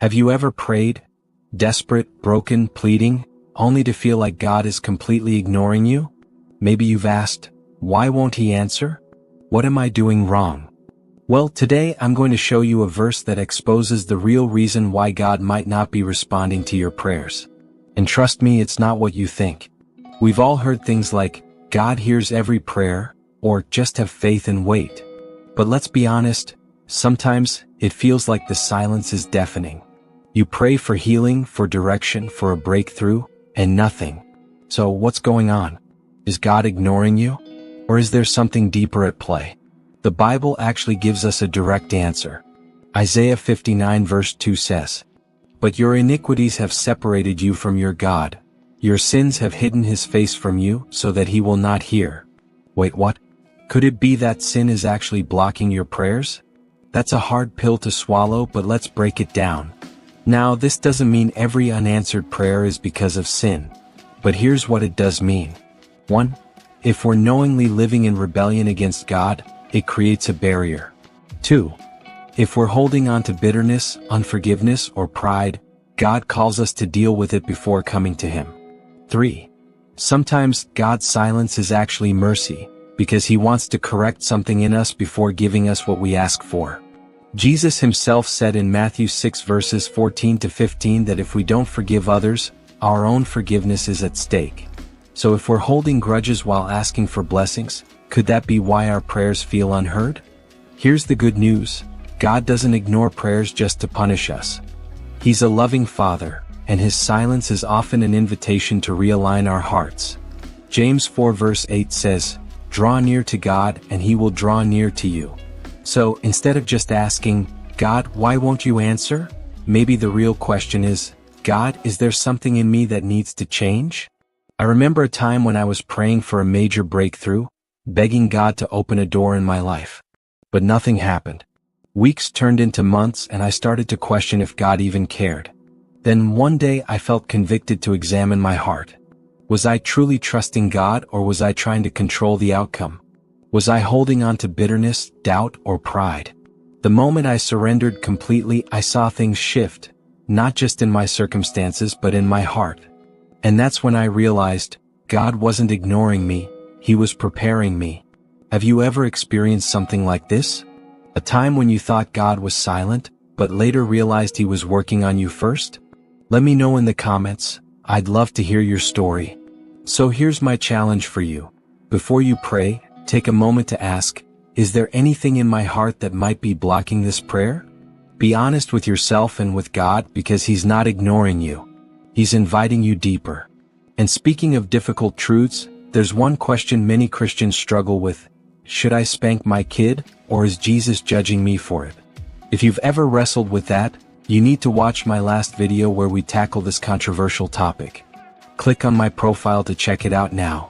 Have you ever prayed, desperate, broken, pleading, only to feel like God is completely ignoring you? Maybe you've asked, why won't He answer? What am I doing wrong? Well, today I'm going to show you a verse that exposes the real reason why God might not be responding to your prayers. And trust me, it's not what you think. We've all heard things like, God hears every prayer, or just have faith and wait. But let's be honest, sometimes it feels like the silence is deafening. You pray for healing, for direction, for a breakthrough, and nothing. So what's going on? Is God ignoring you? Or is there something deeper at play? The Bible actually gives us a direct answer. Isaiah 59 verse 2 says, "But your iniquities have separated you from your God. Your sins have hidden His face from you so that He will not hear." Wait, what? Could it be that sin is actually blocking your prayers? That's a hard pill to swallow, but let's break it down. Now, this doesn't mean every unanswered prayer is because of sin. But here's what it does mean. 1. If we're knowingly living in rebellion against God, it creates a barrier. 2. If we're holding on to bitterness, unforgiveness, or pride, God calls us to deal with it before coming to Him. 3. Sometimes God's silence is actually mercy, because He wants to correct something in us before giving us what we ask for. Jesus Himself said in Matthew 6 verses 14 to 15 that if we don't forgive others, our own forgiveness is at stake. So if we're holding grudges while asking for blessings, could that be why our prayers feel unheard? Here's the good news. God doesn't ignore prayers just to punish us. He's a loving Father, and His silence is often an invitation to realign our hearts. James 4 verse 8 says, "Draw near to God and He will draw near to you." So, instead of just asking, "God, why won't you answer?" maybe the real question is, "God, is there something in me that needs to change?" I remember a time when I was praying for a major breakthrough, begging God to open a door in my life. But nothing happened. Weeks turned into months and I started to question if God even cared. Then one day I felt convicted to examine my heart. Was I truly trusting God, or was I trying to control the outcome? Was I holding on to bitterness, doubt, or pride? The moment I surrendered completely, I saw things shift, not just in my circumstances but in my heart. And that's when I realized, God wasn't ignoring me, He was preparing me. Have you ever experienced something like this? A time when you thought God was silent, but later realized He was working on you first? Let me know in the comments. I'd love to hear your story. So here's my challenge for you. Before you pray, take a moment to ask, is there anything in my heart that might be blocking this prayer? Be honest with yourself and with God, because He's not ignoring you. He's inviting you deeper. And speaking of difficult truths, there's one question many Christians struggle with. Should I spank my kid, or is Jesus judging me for it? If you've ever wrestled with that, you need to watch my last video where we tackle this controversial topic. Click on my profile to check it out now.